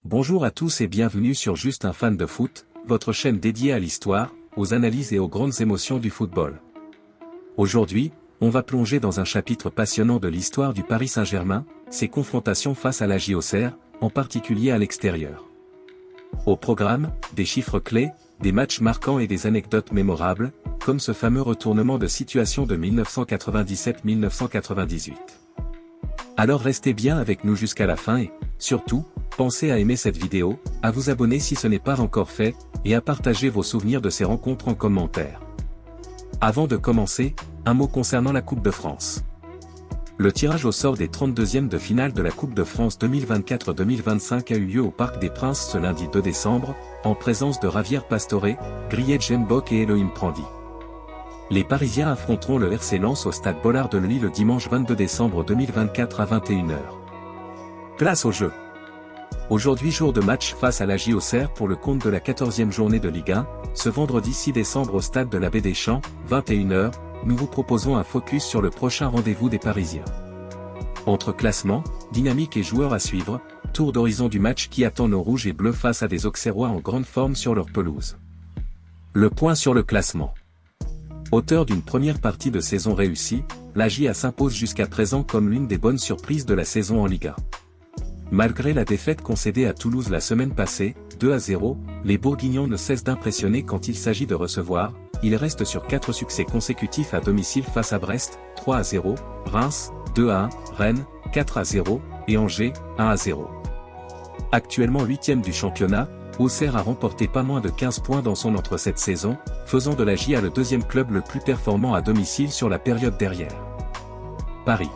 Bonjour à tous et bienvenue sur Juste un fan de foot, votre chaîne dédiée à l'histoire, aux analyses et aux grandes émotions du football. Aujourd'hui, on va plonger dans un chapitre passionnant de l'histoire du Paris Saint-Germain, ses confrontations face à la JOCR, en particulier à l'extérieur. Au programme, des chiffres clés, des matchs marquants et des anecdotes mémorables, comme ce fameux retournement de situation de 1997-1998. Alors restez bien avec nous jusqu'à la fin et, surtout, pensez à aimer cette vidéo, à vous abonner si ce n'est pas encore fait, et à partager vos souvenirs de ces rencontres en commentaire. Avant de commencer, un mot concernant la Coupe de France. Le tirage au sort des 32e de finale de la Coupe de France 2024-2025 a eu lieu au Parc des Princes ce lundi 2 décembre, en présence de Javier Pastore, Griet Jembok et Elohim Prandi. Les Parisiens affronteront le RC Lens au stade Bollard de Lille le dimanche 22 décembre 2024 à 21h. Place au jeu. Aujourd'hui jour de match face à la JOCR pour le compte de la 14e journée de Ligue 1, ce vendredi 6 décembre au stade de la Baie des Champs, 21h, nous vous proposons un focus sur le prochain rendez-vous des Parisiens. Entre classement, dynamique et joueurs à suivre, tour d'horizon du match qui attend nos rouges et bleus face à des Auxerrois en grande forme sur leur pelouse. Le point sur le classement. Auteur d'une première partie de saison réussie, la JA s'impose jusqu'à présent comme l'une des bonnes surprises de la saison en Ligue 1. Malgré la défaite concédée à Toulouse la semaine passée, 2-0, les Bourguignons ne cessent d'impressionner quand il s'agit de recevoir, ils restent sur 4 succès consécutifs à domicile face à Brest, 3-0, Reims, 2-1, Rennes, 4-0, et Angers, 1-0. Actuellement 8e du championnat, Auxerre a remporté pas moins de 15 points dans son entre cette saison, faisant de la JA le deuxième club le plus performant à domicile sur la période derrière. Paris.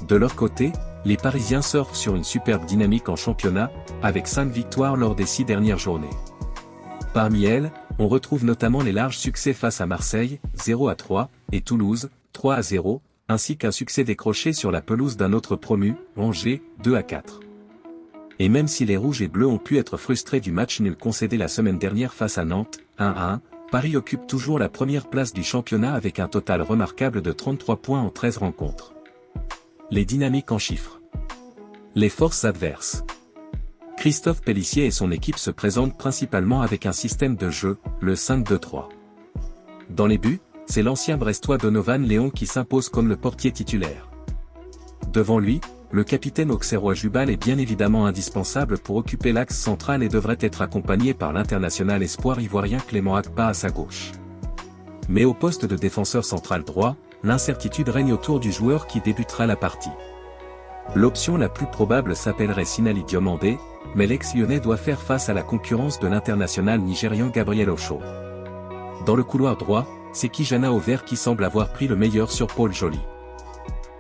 De leur côté, les Parisiens surfent sur une superbe dynamique en championnat, avec 5 victoires lors des 6 dernières journées. Parmi elles, on retrouve notamment les larges succès face à Marseille, 0-3, et Toulouse, 3-0, ainsi qu'un succès décroché sur la pelouse d'un autre promu, Angers, 2-4. Et même si les rouges et bleus ont pu être frustrés du match nul concédé la semaine dernière face à Nantes, 1-1, Paris occupe toujours la première place du championnat avec un total remarquable de 33 points en 13 rencontres. Les dynamiques en chiffres. Les forces adverses. Christophe Pélissier et son équipe se présentent principalement avec un système de jeu, le 5-2-3. Dans les buts, c'est l'ancien brestois Donovan Léon qui s'impose comme le portier titulaire. Devant lui, le capitaine auxerrois Jubal est bien évidemment indispensable pour occuper l'axe central et devrait être accompagné par l'international espoir ivoirien Clément Akpa à sa gauche. Mais au poste de défenseur central droit, l'incertitude règne autour du joueur qui débutera la partie. L'option la plus probable s'appellerait Sinali Diomandé, mais l'ex-lyonnais doit faire face à la concurrence de l'international nigérian Gabriel Ocho. Dans le couloir droit, c'est Kijana Over qui semble avoir pris le meilleur sur Paul Joly.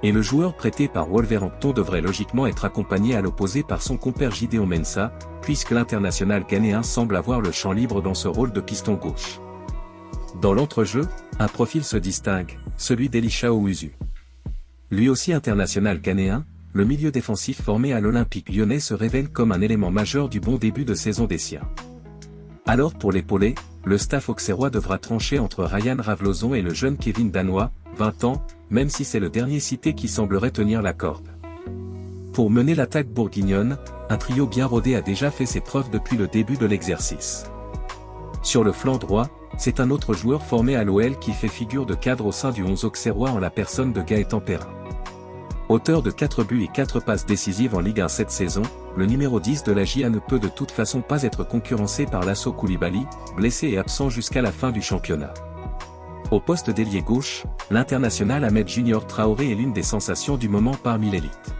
Et le joueur prêté par Wolverhampton devrait logiquement être accompagné à l'opposé par son compère Gideon Mensah, puisque l'international ghanéen semble avoir le champ libre dans ce rôle de piston gauche. Dans l'entrejeu, un profil se distingue, celui d'Elisha Owusu. Lui aussi international ghanéen, le milieu défensif formé à l'Olympique lyonnais se révèle comme un élément majeur du bon début de saison des siens. Alors pour l'épauler, le staff auxerrois devra trancher entre Ryan Ravlozon et le jeune Kevin Danois, 20 ans, même si c'est le dernier cité qui semblerait tenir la corde. Pour mener l'attaque bourguignonne, un trio bien rodé a déjà fait ses preuves depuis le début de l'exercice. Sur le flanc droit, c'est un autre joueur formé à l'OL qui fait figure de cadre au sein du 11 auxerrois en la personne de Gaëtan Perrin. Auteur de 4 buts et 4 passes décisives en Ligue 1 cette saison, le numéro 10 de la JA ne peut de toute façon pas être concurrencé par Lasso Koulibaly, blessé et absent jusqu'à la fin du championnat. Au poste d'ailier gauche, l'international Ahmed Junior Traoré est l'une des sensations du moment parmi l'élite.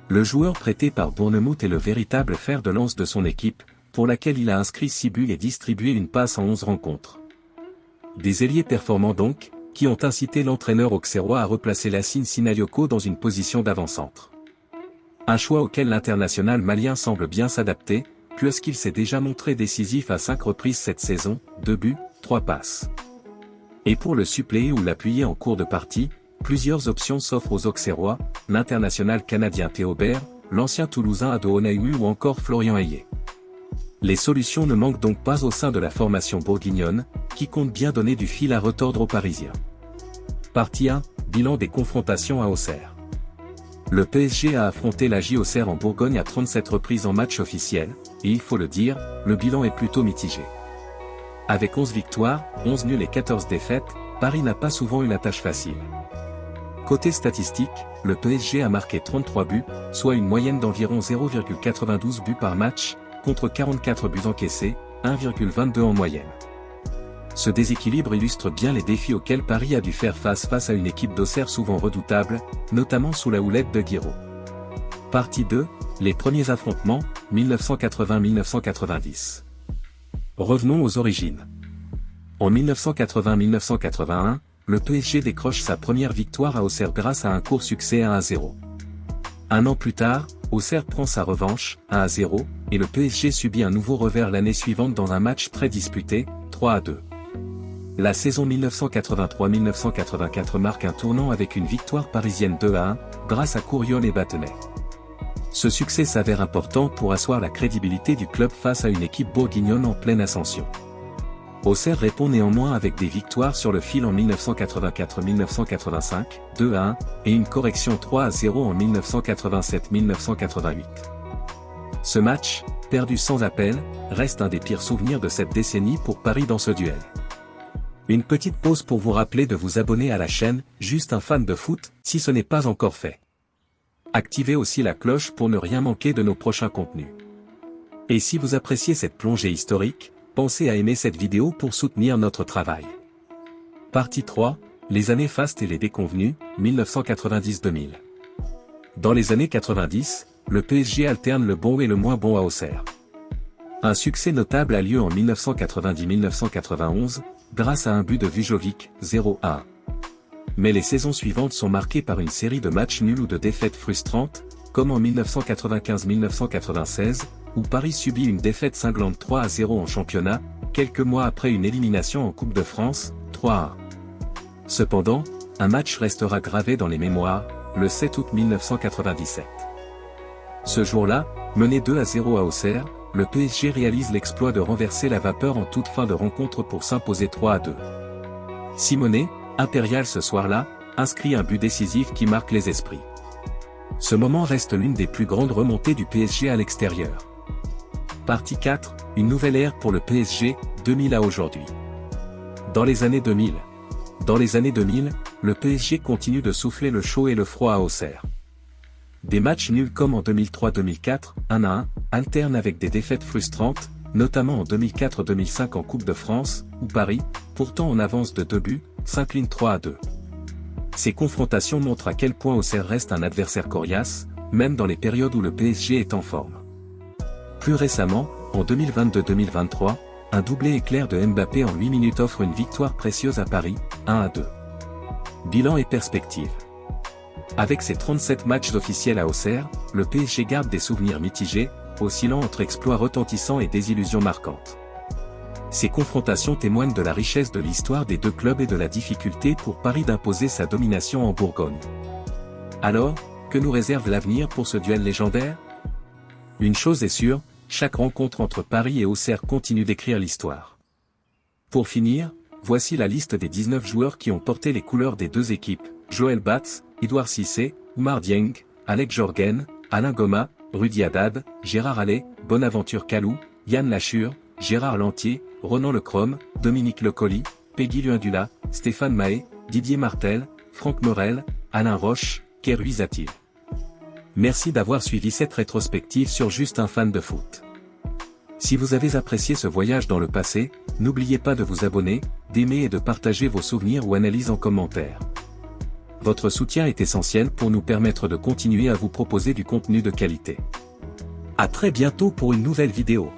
Le joueur prêté par Bournemouth est le véritable fer de lance de son équipe, pour laquelle il a inscrit 6 buts et distribué une passe en 11 rencontres. Des ailiers performants donc, qui ont incité l'entraîneur auxerrois à replacer Lassine Sinayoko dans une position d'avant-centre. Un choix auquel l'international malien semble bien s'adapter, puisqu'il s'est déjà montré décisif à 5 reprises cette saison, 2 buts, 3 passes. Et pour le suppléer ou l'appuyer en cours de partie, plusieurs options s'offrent aux auxerrois, l'international canadien Théobert, l'ancien toulousain Ado Onaïmu ou encore Florian Ayé. Les solutions ne manquent donc pas au sein de la formation bourguignonne, qui compte bien donner du fil à retordre aux Parisiens. Partie 1, bilan des confrontations à Auxerre. Le PSG a affronté l'AJ Auxerre en Bourgogne à 37 reprises en match officiel, et il faut le dire, le bilan est plutôt mitigé. Avec 11 victoires, 11 nuls et 14 défaites, Paris n'a pas souvent eu la tâche facile. Côté statistique, le PSG a marqué 33 buts, soit une moyenne d'environ 0,92 buts par match, contre 44 buts encaissés, 1,22 en moyenne. Ce déséquilibre illustre bien les défis auxquels Paris a dû faire face à une équipe d'Auxerre souvent redoutable, notamment sous la houlette de Guiraud. Partie 2, les premiers affrontements, 1980-1990. Revenons aux origines. En 1980-1981, le PSG décroche sa première victoire à Auxerre grâce à un court succès 1-0. Un an plus tard, Auxerre prend sa revanche, 1-0, et le PSG subit un nouveau revers l'année suivante dans un match très disputé, 3-2. La saison 1983-1984 marque un tournant avec une victoire parisienne 2-1, grâce à Couriol et Battenay. Ce succès s'avère important pour asseoir la crédibilité du club face à une équipe bourguignonne en pleine ascension. Auxerre répond néanmoins avec des victoires sur le fil en 1984-1985, 2-1, et une correction 3-0 en 1987-1988. Ce match, perdu sans appel, reste un des pires souvenirs de cette décennie pour Paris dans ce duel. Une petite pause pour vous rappeler de vous abonner à la chaîne, Juste un fan de foot, si ce n'est pas encore fait. Activez aussi la cloche pour ne rien manquer de nos prochains contenus. Et si vous appréciez cette plongée historique, pensez à aimer cette vidéo pour soutenir notre travail. Partie 3, les années fastes et les déconvenus, 1990-2000. Dans les années 90, le PSG alterne le bon et le moins bon à Auxerre. Un succès notable a lieu en 1990-1991, grâce à un but de Vujovic, 0-1. Mais les saisons suivantes sont marquées par une série de matchs nuls ou de défaites frustrantes, comme en 1995-1996, où Paris subit une défaite cinglante 3-0 en championnat, quelques mois après une élimination en Coupe de France, 3-1. Cependant, un match restera gravé dans les mémoires, le 7 août 1997. Ce jour-là, mené 2-0 à Auxerre, le PSG réalise l'exploit de renverser la vapeur en toute fin de rencontre pour s'imposer 3-2. Simonet, impérial ce soir-là, inscrit un but décisif qui marque les esprits. Ce moment reste l'une des plus grandes remontées du PSG à l'extérieur. Partie 4, une nouvelle ère pour le PSG, 2000 à aujourd'hui. Dans les années 2000, le PSG continue de souffler le chaud et le froid à Auxerre. Des matchs nuls comme en 2003-2004, 1-1, alternent avec des défaites frustrantes, notamment en 2004-2005 en Coupe de France, où Paris, pourtant en avance de 2 buts, s'incline 3-2. Ces confrontations montrent à quel point Auxerre reste un adversaire coriace, même dans les périodes où le PSG est en forme. Plus récemment, en 2022-2023, un doublé éclair de Mbappé en 8 minutes offre une victoire précieuse à Paris, 1-2. Bilan et perspective. Avec ses 37 matchs officiels à Auxerre, le PSG garde des souvenirs mitigés, oscillant entre exploits retentissants et désillusions marquantes. Ces confrontations témoignent de la richesse de l'histoire des deux clubs et de la difficulté pour Paris d'imposer sa domination en Bourgogne. Alors, que nous réserve l'avenir pour ce duel légendaire ? Une chose est sûre, chaque rencontre entre Paris et Auxerre continue d'écrire l'histoire. Pour finir, voici la liste des 19 joueurs qui ont porté les couleurs des deux équipes: Joël Batz, Edouard Cissé, Oumar Dieng, Alex Jorgen, Alain Goma, Rudy Haddad, Gérard Allais, Bonaventure Kalou, Yann Lachure, Gérard Lantier, Ronan Lecrom, Dominique Lecolli, Peggy Luindula, Stéphane Mahé, Didier Martel, Franck Morel, Alain Roche, Kerui Zatil. Merci d'avoir suivi cette rétrospective sur Juste un fan de foot. Si vous avez apprécié ce voyage dans le passé, n'oubliez pas de vous abonner, d'aimer et de partager vos souvenirs ou analyses en commentaire. Votre soutien est essentiel pour nous permettre de continuer à vous proposer du contenu de qualité. À très bientôt pour une nouvelle vidéo.